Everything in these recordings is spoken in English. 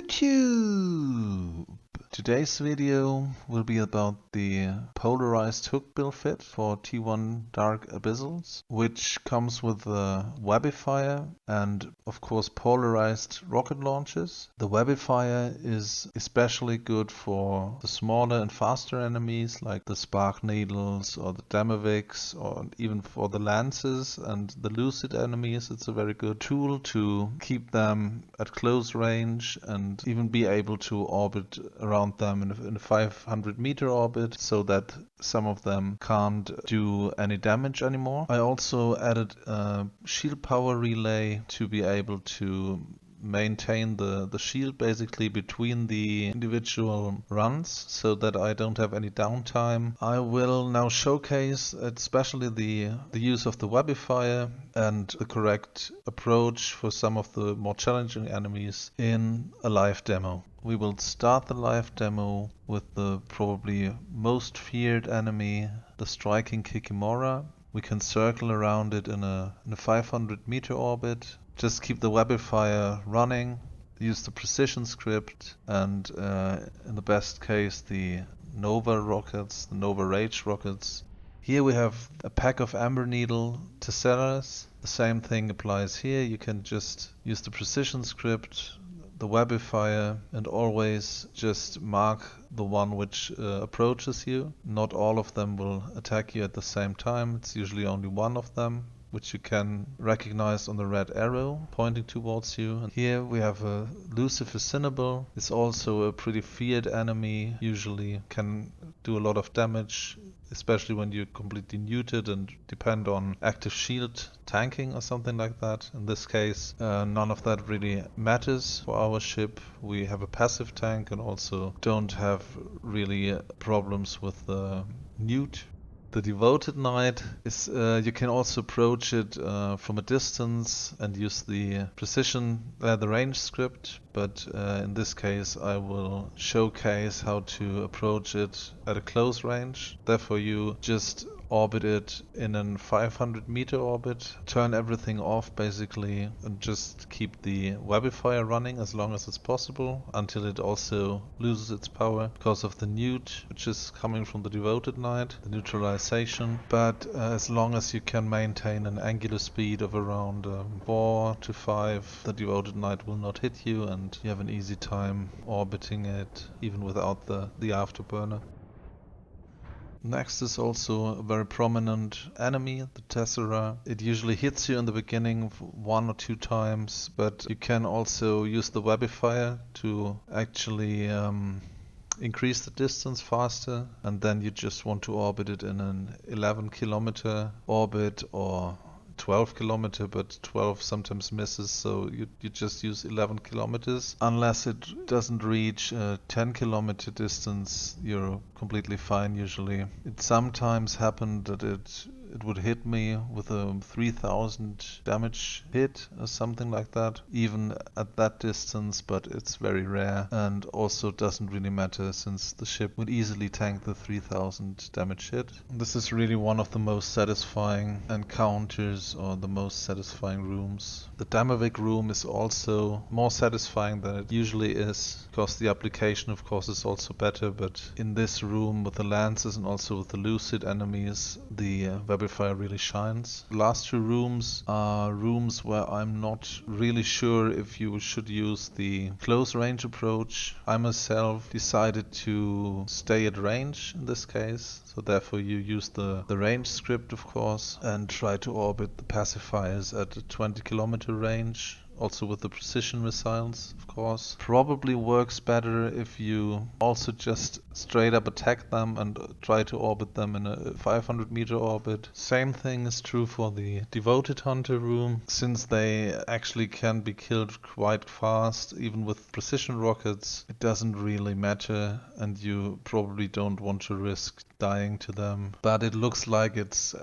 YouTube! Today's video will be about the Polarized Hookbill fit for T1 Dark Abyssals, which comes with the Webifier and of course polarized rocket launches. The Webifier is especially good for the smaller and faster enemies like the Spark Needles or the Damavix, or even for the Lances and the Lucid enemies. It's a very good tool to keep them at close range and even be able to orbit around them in a 500 meter orbit so that some of them can't do any damage anymore. I also added a shield power relay to be able to maintain the shield basically between the individual runs so that I don't have any downtime. I will now showcase especially the use of the Webifier and the correct approach for some of the more challenging enemies in a live demo. We will start the live demo with the probably most feared enemy, the striking Kikimora. We can circle around it in a 500 meter orbit. Just keep the Webifier running, use the precision script, and in the best case the Nova rockets, the Nova Rage rockets. Here we have a pack of Amber Needle Tesseras. The same thing applies here. You can just use the precision script, the Webifier, and always just mark the one which approaches you. Not all of them will attack you at the same time. It's usually only one of them, which you can recognize on the red arrow pointing towards you. And here we have a Lucifer Cinnabal. It's also a pretty feared enemy, usually can do a lot of damage, especially when you're completely neutered and depend on active shield tanking or something like that. In this case, none of that really matters for our ship. We have a passive tank and also don't have really problems with the neut. The Devoted Knight is, you can also approach it from a distance and use the the range script, but in this case I will showcase how to approach it at a close range. Therefore you just orbit it in a 500 meter orbit, turn everything off basically, and just keep the Webifier running as long as it's possible until it also loses its power because of the neut, which is coming from the Devoted Knight, the neutralization. But as long as you can maintain an angular speed of around 4 to 5, the Devoted Knight will not hit you and you have an easy time orbiting it even without the Afterburner. Next is also a very prominent enemy, the Tessera. It usually hits you in the beginning 1 or 2 times, but you can also use the Webifier to actually increase the distance faster, and then you just want to orbit it in an 11 kilometer orbit or 12 kilometer, but 12 sometimes misses, so you just use 11 kilometers. Unless it doesn't reach a 10 kilometer distance, you're completely fine usually. It sometimes happened that it would hit me with a 3000 damage hit or something like that, even at that distance, but it's very rare and also doesn't really matter since the ship would easily tank the 3000 damage hit. This is really one of the most satisfying encounters or the most satisfying rooms. The Damavik room is also more satisfying than it usually is because the application of course is also better, but in this room with the Lances and also with the Lucid enemies, the Webifier really shines. The last 2 rooms are rooms where I'm not really sure if you should use the close range approach. I myself decided to stay at range in this case, so therefore you use the range script of course and try to orbit the pacifiers at a 20 kilometer range. Also with the precision missiles, of course. Probably works better if you also just straight up attack them and try to orbit them in a 500 meter orbit. Same thing is true for the Devoted Hunter room, since they actually can be killed quite fast, even with precision rockets. It doesn't really matter and you probably don't want to risk dying to them, but it looks like it's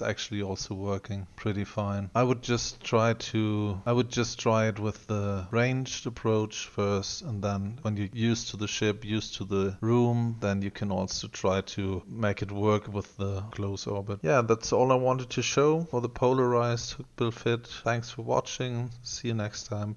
actually also working pretty fine. I would just try it with the ranged approach first, and then when you're used to the ship, used to the room, then you can also try to make it work with the close orbit. Yeah, that's all I wanted to show for the Polarized Hookbill fit. Thanks for watching. See you next time.